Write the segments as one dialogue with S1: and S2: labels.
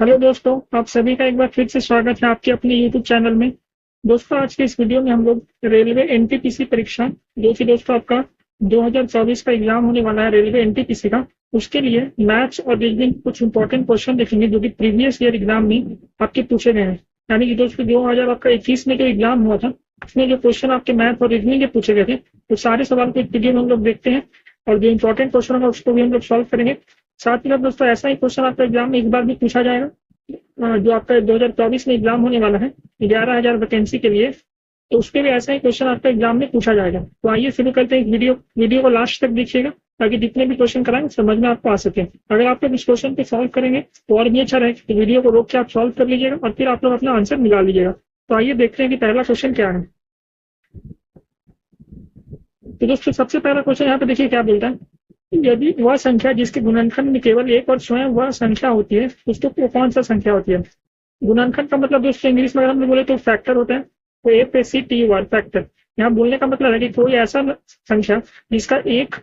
S1: Hello दोस्तों, आप सभी का एक बार फिर से स्वागत है आपके अपने यूट्यूब चैनल में। दोस्तों, आज के इस वीडियो में हम लोग रेलवे एनटीपीसी परीक्षा जो कि दोस्तों आपका 2024 का एग्जाम होने वाला है रेलवे एनटीपीसी का, उसके लिए मैथ्स और रीजनिंग कुछ इंपॉर्टेंट क्वेश्चन देखेंगे जो कि प्रीवियस ईयर एग्जाम में आपके पूछे गए हैं। यानी कि दोस्तों 2021 में जो एग्जाम हुआ था उसमें जो क्वेश्चन आपके मैथ और रीजनिंग के पूछे गए थे, तो सारे सवाल को एक वीडियो में हम लोग देखते हैं और जो इंपॉर्टेंट क्वेश्चन होगा उसको भी हम लोग सॉल्व करेंगे। साथ ही साथ दोस्तों ऐसा ही क्वेश्चन आपका एग्जाम में इस बार भी पूछा जाएगा। जो आपका 2024 में एग्जाम होने वाला है 11,000 वैकेंसी के लिए, तो उसके भी ऐसा ही क्वेश्चन आपका एग्जाम में पूछा जाएगा। तो आइए शुरू करते हैं इस वीडियो को लास्ट तक देखिएगा ताकि जितने भी क्वेश्चन कराएंगे समझ में आपको आ सके। अगर आप लोग इस क्वेश्चन को सॉल्व करेंगे तो और भी अच्छा रहेगा, तो वीडियो को रोक के आप सॉल्व कर लीजिएगा और फिर आप लोग अपना आंसर मिला लीजिएगा। तो आइए देखते हैं कि पहला क्वेश्चन क्या है। तो दोस्तों सबसे पहला क्वेश्चन यहाँ पे देखिए क्या बोलता है, यदि वह संख्या जिसके गुणनखंड में केवल एक और स्वयं वह संख्या होती है उसको वो कौन सा संख्या होती है। गुणनखंड का मतलब दोस्तों इंग्लिश में अगर हम बोले तो फैक्टर होता है, तो FACTOR फैक्टर। यहाँ बोलने का मतलब है कि कोई ऐसा संख्या जिसका एक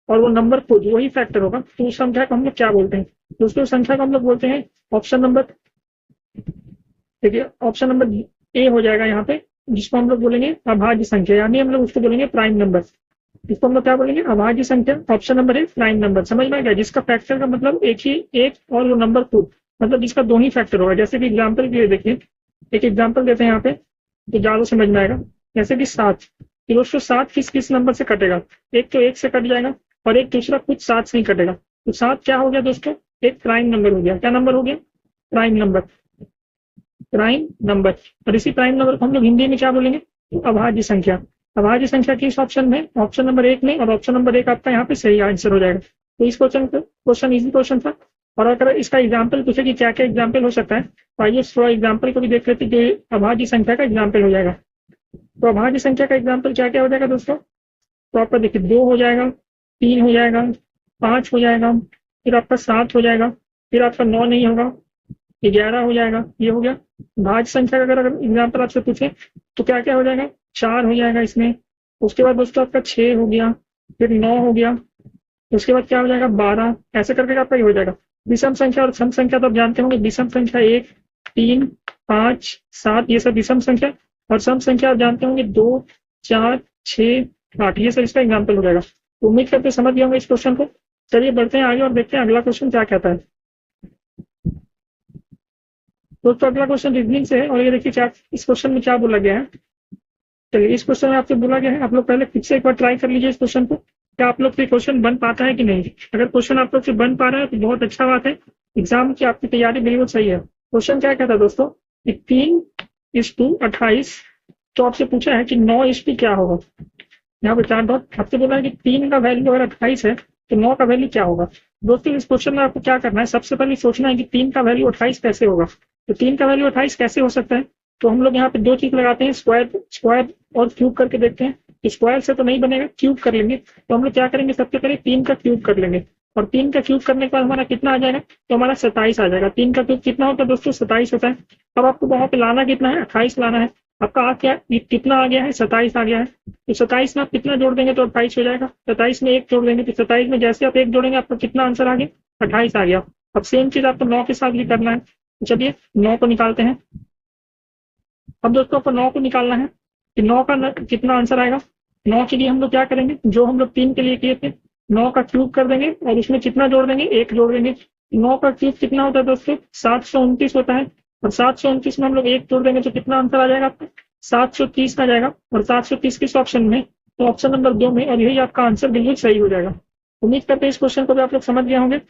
S1: और वो नंबर खुद वही फैक्टर होगा, तो उस संख्या को हम लोग क्या बोलते हैं। दोस्तों संख्या को हम लोग बोलते हैं ऑप्शन नंबर, देखिए ऑप्शन नंबर ए हो जाएगा यहाँ पे, जिसको हम लोग बोलेंगे अभाज्य संख्या, यानी हम लोग उसको बोलेंगे प्राइम नंबर। इसको हम लोग क्या बोलेंगे, अभाज्य संख्या। Option number A prime number. समझ में आ गया, जिसका फैक्टर का मतलब एक और वो नंबर खुद, मतलब जिसका दो ही फैक्टर होगा। जैसे कि एग्जाम्पल के लिए देखिए, एक एग्जाम्पल देते हैं यहाँ पे तो ज्यादा समझ में आएगा। जैसे कि 7, तो दोस्तों 7 किस नंबर से कटेगा, एक तो 1 से कट जाएगा और एक दूसरा कुछ 7 से ही कटेगा। तो 7 क्या हो गया दोस्तों, एक प्राइम नंबर हो गया। क्या नंबर हो गया, प्राइम नंबर। Prime number. और इसी प्राइम नंबर को हम लोग हिंदी में क्या बोलेंगे, तो अभाज्य संख्या। अभाज्य संख्या किस ऑप्शन में, ऑप्शन नंबर 1 में, और ऑप्शन नंबर 1 आपका यहाँ पे सही आंसर हो जाएगा। तो इस क्वेश्चन इजी क्वेश्चन था। और अगर इसका एग्जाम्पल पूछे कि क्या क्या एग्जाम्पल हो सकता है, तो आइए थोड़ा एग्जाम्पल को भी देख लेते हैं जो अभाज्य संख्या का एग्जाम्पल हो जाएगा। तो अभाज्य संख्या का एग्जाम्पल क्या क्या हो जाएगा दोस्तों, तो आपका देखिए 2 हो जाएगा, 3 हो जाएगा, 5 हो जाएगा, फिर आपका 7 हो जाएगा, फिर आपका 9 नहीं होगा, 11 हो जाएगा। ये हो गया भाज्य संख्या का। अगर एग्जाम्पल आपसे पूछे तो क्या क्या हो जाएगा, 4 हो जाएगा इसमें। उसके बाद दोस्तों आपका 6 हो गया, फिर 9 हो गया, उसके बाद क्या हो जाएगा 12। ऐसे करके आपका ये हो जाएगा। विषम संख्या और सम संख्या तो आप जानते होंगे, विषम संख्या 1, 3, 5, 7 ये सब विषम संख्या, और सम संख्या आप जानते होंगे 2, 4, 6, 8 ये सब इसका एग्जाम्पल हो जाएगा। तो उम्मीद करते समझ गए होंगे इस क्वेश्चन को। चलिए बढ़ते हैं आगे और देखते हैं अगला क्वेश्चन क्या कहता है। दोस्तों अगला क्वेश्चन रीजनिंग से है और ये देखिए क्या इस क्वेश्चन में क्या बोला गया है। चलिए इस क्वेश्चन में आपसे बोला गया है, आप लोग पहले फिर से एक बार ट्राई कर लीजिए इस क्वेश्चन को, क्या आप लोग से क्वेश्चन बन पाता है कि नहीं। अगर क्वेश्चन आप लोग से बन पा रहा है तो बहुत अच्छा बात है, एग्जाम की आपकी तैयारी बिल्कुल सही है। क्वेश्चन क्या कहता है दोस्तों कि 3:28, तो आपसे पूछा है कि 9:2 क्या होगा। यहाँ पे 4 डॉट आपसे बोला है कि 3 का वैल्यू अगर 28 है तो 9 का वैल्यू क्या होगा। दोस्तों इस क्वेश्चन में आपको क्या करना है, सबसे पहले सोचना है कि 3 का वैल्यू 28 कैसे होगा। तो 3 का वैल्यू 28 कैसे हो सकता है, तो हम लोग यहाँ पे दो चीज लगाते हैं, स्क्वायर और क्यूब करके देखते हैं। स्क्वायर से तो नहीं बनेगा, क्यूब कर लेंगे। तो हम लोग क्या करेंगे, सबसे पहले 3 का क्यूब कर लेंगे, और 3 का क्यूब करने के बाद हमारा कितना आ जाएगा, तो हमारा 27 आ जाएगा। 3 का क्यूब कितना होता है दोस्तों, 27 होता है। अब आपको वहां पे लाना कितना है, 28 लाना है। आपका आ क्या कितना आ गया है, 27 आ गया है। तो 27 में आप कितना जोड़ देंगे तो 28 हो जाएगा। 27 में 1 जोड़ देंगे तो 27 में जैसे आप 1 जोड़ेंगे आपका कितना आंसर आ गया, 28 आ गया। अब सेम चीज आपको 9 के साथ भी करना है। तो चलिए 9 को निकालते हैं। अब दोस्तों आपको 9 को निकालना है कि 9 का कितना आंसर आएगा। 9 के लिए हम लोग क्या करेंगे, जो हम लोग 3 के लिए किए थे, 9 का क्यूब कर देंगे और उसमें कितना जोड़ देंगे, 1 जोड़ देंगे। 9 का क्यूब कितना होता है दोस्तों, 729 होता है। और 729 में हम लोग 1 जोड़ देंगे तो कितना आंसर आ जाएगा आपका, 730 आ जाएगा। और 730 किस ऑप्शन में, तो ऑप्शन नंबर 2 में, और यही आपका आंसर बिल्कुल सही हो जाएगा। उम्मीद करते हैं इस क्वेश्चन को भी आप लोग समझ गए होंगे।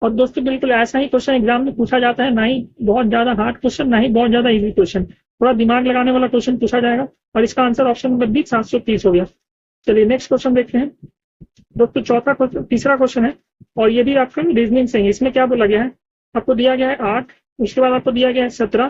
S1: और दोस्तों बिल्कुल ऐसा ही क्वेश्चन एग्जाम में पूछा जाता है, ना ही बहुत ज्यादा हार्ड क्वेश्चन, ना ही बहुत ज्यादा इजी क्वेश्चन, थोड़ा दिमाग लगाने वाला क्वेश्चन पूछा जाएगा। और इसका आंसर ऑप्शन नंबर बी 730 हो गया। चलिए नेक्स्ट क्वेश्चन देखते हैं दोस्तों। तीसरा क्वेश्चन है और ये भी आपका रीजनिंग से है। इसमें क्या बोला गया है, आपको दिया गया है 8, उसके बाद आपको दिया गया है 17,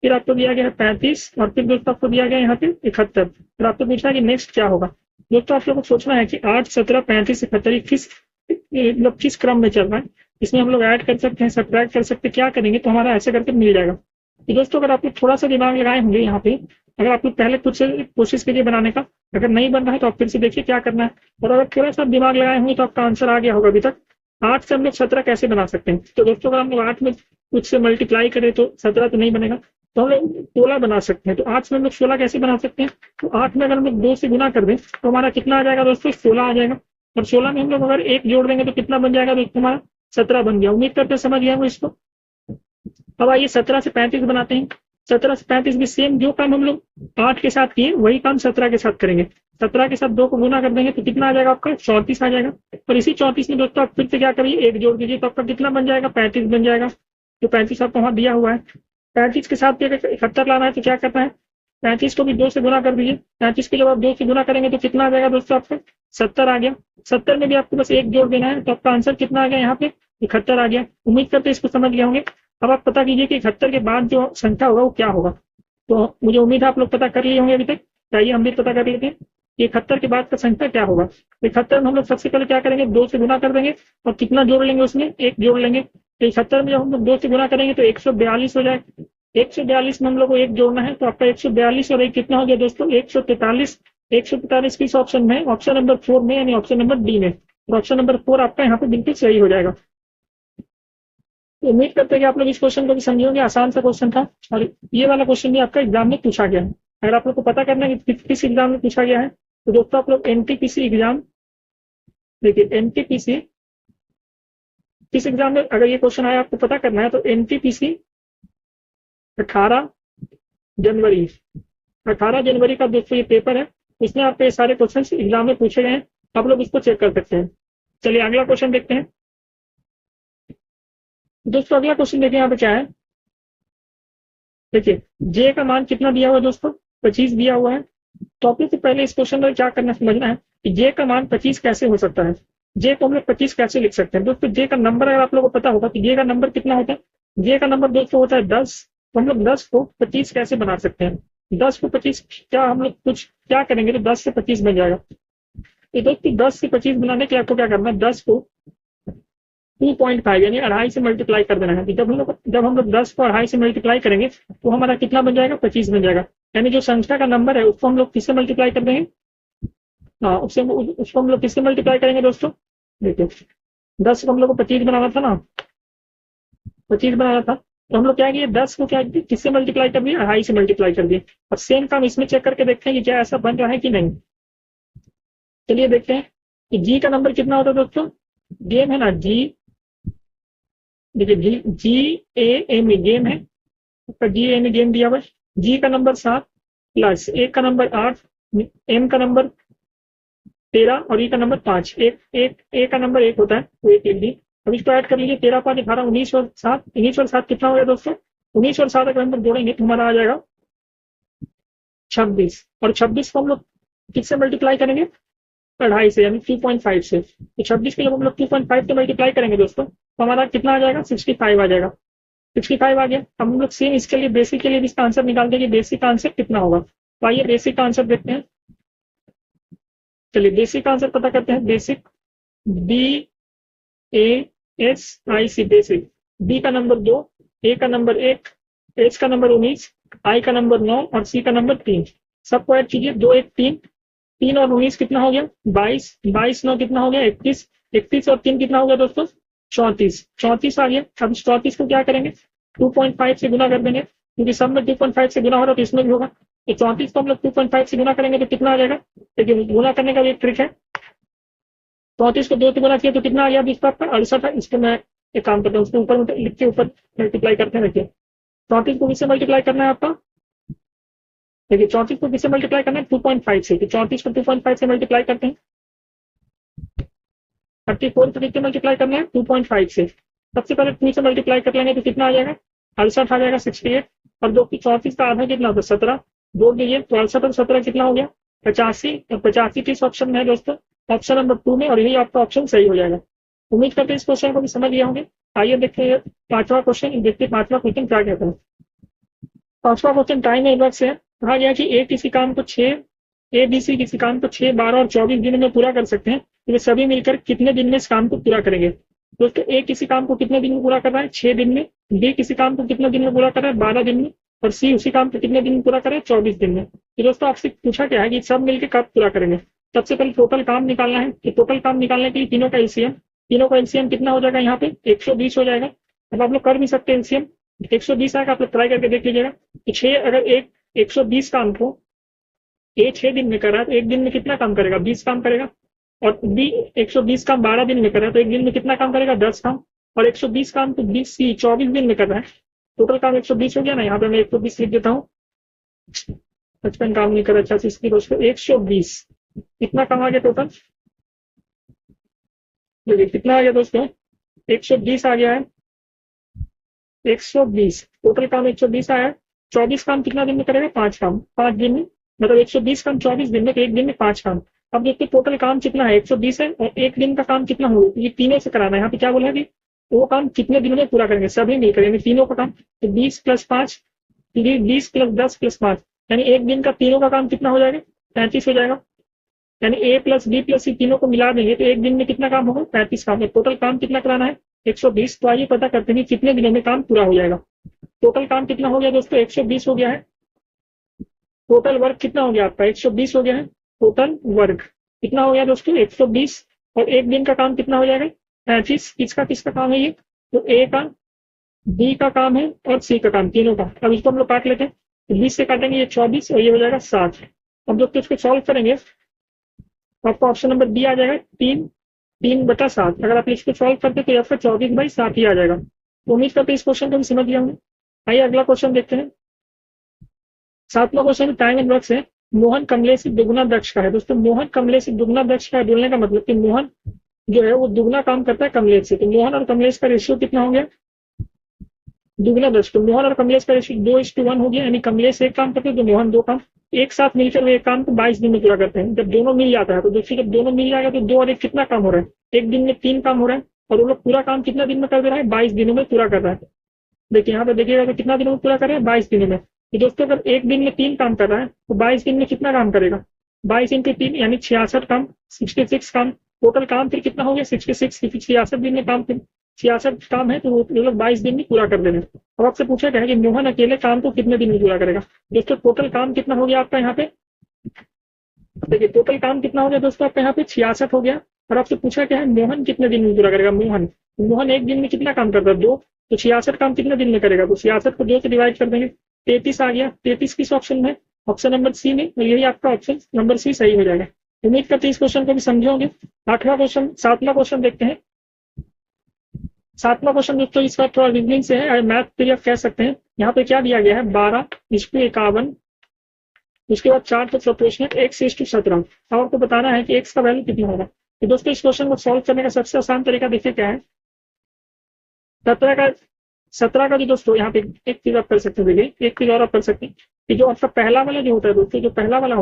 S1: फिर आपको दिया गया है 35, और फिर दोस्तों आपको दिया गया है यहाँ पे 71। फिर आपको पूछना है कि नेक्स्ट क्या होगा। दोस्तों आप लोगों को सोचना है कि 8, 17, 35, 71 मतलब किस क्रम में चल रहा है। इसमें हम लोग ऐड कर सकते हैं, सब्ट्रैक्ट कर सकते हैं, क्या करेंगे तो हमारा ऐसे करके मिल जाएगा। तो दोस्तों अगर आप लोग थोड़ा सा दिमाग लगाए होंगे यहाँ पे, अगर आप लोग पहले कुछ कोशिश कीजिए बनाने का, अगर नहीं बन रहा है तो आप फिर से देखिए क्या करना है। और अगर थोड़ा सा दिमाग लगाए होंगे तो आपका आंसर आ गया होगा अभी तक। 8 से हम लोग 17 कैसे बना सकते हैं? तो दोस्तों अगर हम लोग 8 में कुछ से मल्टीप्लाई करें तो 17 तो नहीं बनेगा, तो हम लोग 16 बना सकते हैं। तो 8 से हम लोग 16 कैसे बना सकते हैं? तो 8 में अगर हम लोग 2 से गुना कर दें तो हमारा कितना आ जाएगा दोस्तों? 16 आ जाएगा। और 16 में हम लोग अगर 1 जोड़ देंगे तो कितना बन जाएगा दोस्तों? हमारा 17 बन गया। उम्मीद करते समझ गया हूँ इसको। अब आइए 17 से 35 बनाते हैं। 17 से 35 भी सेम जो काम हम लोग 8 के साथ किए वही काम 17 के साथ करेंगे। 17 के साथ 2 को गुना कर देंगे तो कितना आ जाएगा आपका? 34 आ जाएगा। और इसी 34 में दोस्तों आप फिर से क्या करिए? 1 जोड़ दीजिए तो आपका कितना बन जाएगा? 35 बन जाएगा। तो 35 आपको वहां दिया हुआ है। 35 के साथ 71 लाना है तो क्या करना है? 35 को भी 2 से गुना कर दीजिए। 35 को जब आप 2 से गुना करेंगे तो कितना आ जाएगा दोस्तों? आपका 70 आ गया। 70 में भी आपको बस 1 जोड़ देना है तो आपका आंसर कितना आ गया? यहाँ पे 71 आ गया। उम्मीद करते इसको समझ गए होंगे। अब आप पता कीजिए कि 71 के बाद जो संख्या होगा वो क्या होगा। तो मुझे उम्मीद है आप लोग पता कर लिए होंगे अभी तक। चाहिए हम भी पता कर लेते हैं 71 के बाद का संख्या क्या होगा। 71 में हम लोग सबसे पहले क्या करेंगे? 2 से गुना कर देंगे और कितना जोड़ लेंगे? उसमें 1 जोड़ लेंगे। तो 71 में जब हम लोग 2 से गुना करेंगे तो 142 हो जाएगा। 142 में हम लोग को 1 जोड़ना है तो आपका 142 और 1 कितना हो गया दोस्तों? 143। 143 किस ऑप्शन में? ऑप्शन नंबर 4 में, यानी ऑप्शन नंबर डी में। तो ऑप्शन नंबर 4 आपका यहाँ पे बिल्कुल सही हो जाएगा। तो उम्मीद करते हैं कि आप लोग इस क्वेश्चन को भी समझेंगे। आसान सा क्वेश्चन था और ये वाला क्वेश्चन भी आपका एग्जाम में पूछा गया है। अगर आप लोग को पता करना है कि किस एग्जाम में पूछा गया है तो दोस्तों आप लोग एनटीपीसी एग्जाम देखिए। एनटीपीसी किस एग्जाम में अगर ये क्वेश्चन आया आपको पता करना है तो एनटीपीसी 18 जनवरी 18 जनवरी का दोस्तों ये पेपर है। इसमें आपके ये सारे क्वेश्चन एग्जाम में पूछे गए हैं। आप लोग इसको चेक कर सकते हैं। चलिए अगला क्वेश्चन देखते हैं। दोस्तों अगला क्वेश्चन देखिए यहाँ पे क्या है। देखिए जे का मान कितना दिया हुआ है दोस्तों? 25 दिया हुआ है। टॉपिक से पहले इस क्वेश्चन में क्या करना समझना है कि जे का मान 25 कैसे हो सकता है। जे को हम लोग 25 कैसे लिख सकते हैं दोस्तों? जे का नंबर अगर आप लोगों को पता होगा कि जे का नंबर कितना होता है। जे का नंबर दोस्तों होता है 10। तो हम लोग 10 को 25 कैसे बना सकते हैं? 10 को 25 क्या हम लोग कुछ क्या करेंगे तो 10 से 25 बन जाएगा। तो दोस्तों 10 से 25 बनाने के लिए आपको क्या करना है? 10 को 2.5 यानी 2.5 से मल्टीप्लाई कर देना है। जब हम लोग 10 को 2.5 से मल्टीप्लाई करेंगे तो हमारा कितना बन जाएगा? 25 बन जाएगा। यानी जो संख्या का नंबर है उसको हम लोग किससे मल्टीप्लाई कर देंगे? हाँ उसको हम लोग किससे मल्टीप्लाई करेंगे दोस्तों? देखिए 10 को हम लोग को 25 बनाना था ना, 25 बनाना था तो हम लोग क्या किए? 10 को क्या किससे मल्टीप्लाई कर दिए? 2.5 से मल्टीप्लाई कर दिए। और सेम काम इसमें चेक करके देखते हैं कि क्या ऐसा बन रहा है कि नहीं। चलिए देखते हैं कि जी का नंबर कितना होता है दोस्तों? गेम है ना जी। देखिए जी ए एम गेम है। जी ए में गेम दिया हुआ है। जी का नंबर 7 प्लस ए का नंबर 8 एम का नंबर 13 और ई का नंबर 5। ए का नंबर 1 होता है तो 1 लिख दी। अब इसको ऐड कर लीजिए। 13 5 18 19 और 7। 19 और 7 कितना हो गया दोस्तों? 19 और 7 अगर हम लोग जोड़ेंगे तो हमारा आ जाएगा 26। और 26 को हम लोग किससे मल्टीप्लाई करेंगे? 2.5 से यानी 2.5 से। तो 26 को जब हम लोग 2.5 से मल्टीप्लाई करेंगे दोस्तों तो हमारा कितना आ जाएगा? 65 आ जाएगा। 65 आ गया। अब हम लोग सेम इसके लिए बेसिक के लिए भी इसका आंसर निकालते हैं कि बेसिक का आंसर कितना होगा। तो आइए बेसिक का आंसर देखते हैं। चलिए बेसिक का आंसर पता करते हैं। Basic BASIC basic. बी का नंबर 2, ए का नंबर 1, एच का नंबर 19, आई का नंबर 9 और सी का नंबर 3। सबको ऐड कीजिए। 2 1 3 3 और 19 कितना हो गया? 22 22 9 कितना हो गया? 31 31 और 3 कितना हो गया दोस्तों? 34 34 आ गया। अब इस 34 को क्या करेंगे? 2.5 से गुना कर देंगे क्योंकि सब में 2.5 से गुना हो रहा है तो इसमें भी होगा। तो 34 को हम लोग 2.5 से गुना करेंगे तो कितना आ जाएगा? देखिए गुना करने का भी एक ट्रिक है। 34 को 2 से गुना किया तो कितना आ गया? 20 पर 68 है। इसको मैं एक काम करता हूँ उसके ऊपर लिख के ऊपर मल्टीप्लाई करते हैं। देखिए 34 को किससे मल्टीप्लाई करना है आपका? देखिए 34 को किससे मल्टीप्लाई करना है? 2.5 से। तो 34 को 2.5 से मल्टीप्लाई करते हैं। 34 को कितने मल्टीप्लाई करना है? 2.5 से। सबसे पहले 2 से मल्टीप्लाई कर लेंगे तो कितना आ जाएगा? 68 आ जाएगा। 68 और 2 की 34 का आधा कितना होता है? 17। जोड़ दीजिए तो 68 और 17 कितना हो गया? 85। और 85 किस ऑप्शन में है दोस्तों? ऑप्शन नंबर 2 में। और यही आपका ऑप्शन सही हो जाएगा। उम्मीद करते हैं इस क्वेश्चन को भी समझ लिया होंगे। आइए देखते हैं 5वां क्वेश्चन। देखते 5वां क्वेश्चन क्या कहता है। 5वां क्वेश्चन टाइम एवरेज से कहा गया कि ए किसी काम को 6 ABC किसी काम को 6 12 और 24 दिनों में पूरा कर सकते हैं तो वे सभी मिलकर कितने दिन में इस काम को पूरा करेंगे? दोस्तों ए किसी काम को कितने दिन में पूरा कर रहा है? 6 दिन में। बी किसी काम को कितने दिन में पूरा कर रहा है? 12 दिन में। और सी उसी काम को कितने दिन में पूरा कर रहा है? 24 दिन में। तो दोस्तों आपसे पूछा क्या है कि सब मिलकर कब पूरा करेंगे? सबसे पहले टोटल काम निकालना है। कि टोटल काम निकालने के लिए तीनों का एलसीएम तीनों का एलसीएम कितना हो जाएगा यहाँ पे 120 हो जाएगा। अब आप लोग कर भी सकते हैं एलसीएम 120 आएगा, आप लोग ट्राई करके देख लीजिएगा। तो 6 अगर एक 120 काम को ए 6 दिन में कर रहा है तो एक दिन में कितना काम करेगा 20 काम करेगा। और बी 120 काम 12 दिन में कर रहा है तो एक दिन में कितना काम करेगा 10 काम। और 120 काम तो 24 दिन में कर रहा है, टोटल काम 120 हो गया ना। यहाँ पे मैं 120 लिख देता हूँ, 55 काम नहीं कर अच्छा इसकी दोस्तों 120 कितना काम आ गया टोटल, देखिए कितना आ गया दोस्तों 120 आ गया है। 120 टोटल काम 120 आया है। 24 काम कितना दिन में करेगा 5 काम, 5 दिन में, मतलब 120 काम 24 दिन में, तो एक दिन में 5 काम। अब देखते टोटल काम कितना है 120 है और एक दिन का काम कितना होगा, ये तीनों से कराना है। यहाँ पे क्या बोला है कि वो काम कितने दिनों में पूरा करेंगे, सभी नहीं करेंगे तीनों का काम। तो 20 + 5 20 + 10 + 5 यानी एक दिन का तीनों का काम कितना हो जाएगा 35 हो जाएगा। यानी ए प्लस बी प्लस सी तीनों को मिला देंगे तो एक दिन में कितना काम होगा 35 काम। टोटल काम कितना कराना है 120। तो आइए पता करते हैं कितने दिनों में काम पूरा हो जाएगा। टोटल काम कितना हो गया दोस्तों 120 हो गया है। टोटल वर्क कितना हो गया आपका 120 हो गया है। टोटल वर्क कितना हो गया दोस्तों 120 और एक दिन का काम कितना हो जाएगा 35। किसका किसका काम है ये, तो ए का, बी का काम है और सी का काम, तीनों का। अब इसको हम लोग काट लेते हैं, तो 20 से काटेंगे ये 24 और ये हो जाएगा 60। अब दोस्तों इसको सॉल्व करेंगे आपको ऑप्शन नंबर बी आ जाएगा 3/7। अगर आप इसको सॉल्व करते तो आपका 24/7 ही आ जाएगा। तो उम्मीद करते इस क्वेश्चन को भी समझ लिया होंगे। आइए अगला क्वेश्चन देखते हैं। 7वां क्वेश्चन टाइम एंड वर्क से मोहन कमलेश से दुगुना दक्ष का है। दोस्तों मोहन कमलेश से दुगुना दक्ष का है, बोलने का मतलब कि मोहन जो है वो दुगना काम करता है कमलेश से। तो मोहन और कमलेश का रेशियो कितना हो गया दुगना दक्ष। तो मोहन और कमलेश का रेशियो 2:1 हो गया, यानी कमलेश एक काम करते हैं तो मोहन 2 काम। एक साथ मिलकर वो एक काम को 22 दिन में पूरा करते हैं। जब दोनों मिल जाता है तो दोस्तों जब दोनों मिल जाएगा तो 2 और 1 कितना काम हो रहा है, एक दिन में 3 काम हो रहा है। और वो लोग पूरा काम कितना दिन में कर दे रहा है 22 दिनों में पूरा कर रहा है। देखिए यहाँ पे देखिएगा तो कितना दिनों में पूरा कर रहे हैं 22 दिनों में। तो दोस्तों अगर एक दिन में 3 काम कर रहा है तो 22 दिन में कितना काम करेगा 22 × 3 यानी 66 काम, 66 काम। टोटल काम फिर कितना हो गया 66, 66 दिन में काम, फिर 66 काम है तो वो लोग 22 दिन में पूरा कर देंगे। अब आपसे पूछा गया है कि मोहन अकेले काम को कितने दिन में पूरा करेगा। दोस्तों टोटल काम कितना हो गया आपका यहाँ पे, देखिए टोटल काम कितना हो गया दोस्तों आपका यहाँ पे 66 हो गया। और आपसे पूछा क्या है मोहन कितने दिन में पूरा करेगा। मोहन एक दिन में कितना काम करता है 2, तो 66 काम कितने दिन में करेगा, तो 66 को 2 से डिवाइड कर देंगे, 33 आ गया। 33 किस ऑप्शन में, ऑप्शन नंबर सी में, और यही आपका ऑप्शन नंबर सी सही हो जाएगा। उम्मीद करते हैं इस क्वेश्चन को भी समझे होंगे। 7वां क्वेश्चन देखते हैं। 7वां क्वेश्चन दोस्तों इस बार थोड़ा रीजनिंग से है, मैथ पीरियड कह सकते हैं। यहाँ पे क्या दिया गया है 12:51, उसके बाद 4 तो प्रोपोर्शनल x:17। अब आपको बताना है कि x का वैल्यू कितना होगा। तो दोस्तों इस क्वेश्चन को सॉल्व करने का सबसे आसान तरीका देखिए क्या है। 17 का जो दोस्तों यहाँ पे एक चीज आप कर सकते हैं, देखिए एक चीज और आप कर सकते हैं कि जो आपका पहला वाला जो होता है दोस्तों, जो पहला वाला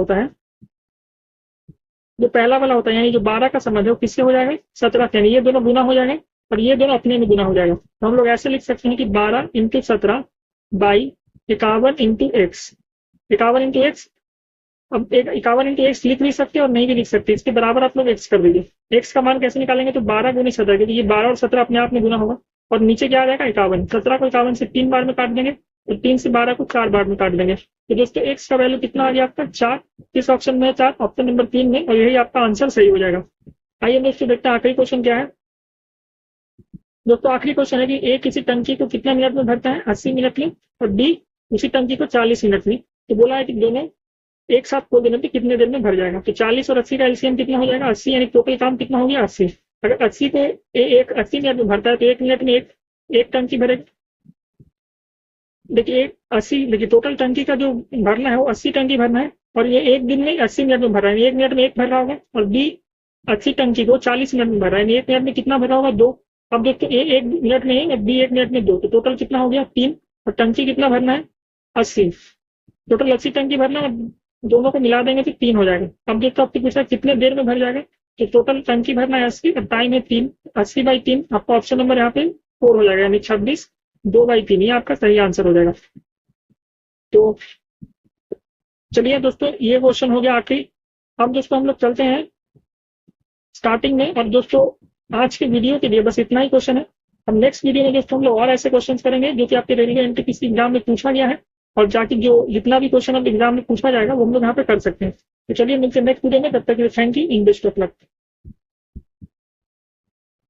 S1: होता है यानी जो 12 का समझ है वो किससे हो जाएगा 17, यानी ये दोनों गुना हो जाएंगे और ये दोनों अपने में गुना हो जाएगा। तो हम लोग ऐसे लिख सकते हैं कि 12 × 17 / 51 × x, 51 × x। अब 51 × x लिख भी सकते हैं और नहीं भी लिख सकते, इसके बराबर आप लोग x कर दीजिए। x का मान कैसे निकालेंगे, तो 12 × 17, क्योंकि ये 12 और 17 अपने आप में गुना होगा और नीचे क्या आ जाएगा 51। 17 को 51 से 3 बार में काट देंगे और 3 से 12 को 4 बार में काट देंगे। तो दोस्तों x का वैल्यू कितना आ गया आपका 4, किस ऑप्शन में है 4, ऑप्शन नंबर 3 में, और यही आपका आंसर सही हो जाएगा। आइए दोस्तों देखते हैं आखिरी क्वेश्चन क्या है। दोस्तों आखिरी क्वेश्चन है कि ए किसी टंकी को कितने मिनट में भरता है 80 मिनट में, और बी उसी टंकी को 40 मिनट में। तो बोला है कि दोनों एक साथ खोल देने पे कितने देर में भर जाएगा। तो 40 और 80 का एलसीएम कितना हो जाएगा 80, यानी टोटल काम कितना हो गया 80। अगर 80 को 80 मिनट में भरता है तो 1 मिनट में एक टंकी भरेगा। देखिए 80, देखिए टोटल टंकी का जो भरना है वो 80 टंकी भरना है और ये एक दिन में 80 मिनट में भर रहा है, 1 मिनट में 1 भर रहा होगा। और बी 80 टंकी को 40 मिनट में भर रहा है, 1 मिनट में कितना भर रहा होगा 2। अब देखते ए 1 मिनट में 1 और बी 1 मिनट में 2, तो टोटल कितना हो गया 3। और टंकी कितना भरना है 80, टोटल 80 टंकी भरना है, दोनों को मिला देंगे तो 3 हो जाएगा। अब देखो आपसे पूछा कितने देर में भर जाएगा, तो टोटल टंकी भरना है 80 और टाइम है 3, 80/3 आपका ऑप्शन नंबर यहाँ पे 4 हो जाएगा, यानी 26, 2/3 ये आपका सही आंसर हो जाएगा। तो चलिए दोस्तों ये क्वेश्चन हो गया आखिरी। अब दोस्तों हम लोग चलते हैं स्टार्टिंग में, और दोस्तों आज के वीडियो के लिए बस इतना ही क्वेश्चन है। हम नेक्स्ट वीडियो में दोस्तों हम लोग और ऐसे क्वेश्चन करेंगे जो कि आपके रेलवे एनटीपीसी एग्जाम में पूछा गया है, और जाके जो जितना भी क्वेश्चन अब एग्जाम में पूछा जाएगा वो हम लोग यहाँ पे कर सकते हैं। तो चलिए मिलते हैं नेक्स्ट वीडियो में, तब तक के लिए thank you, best of luck.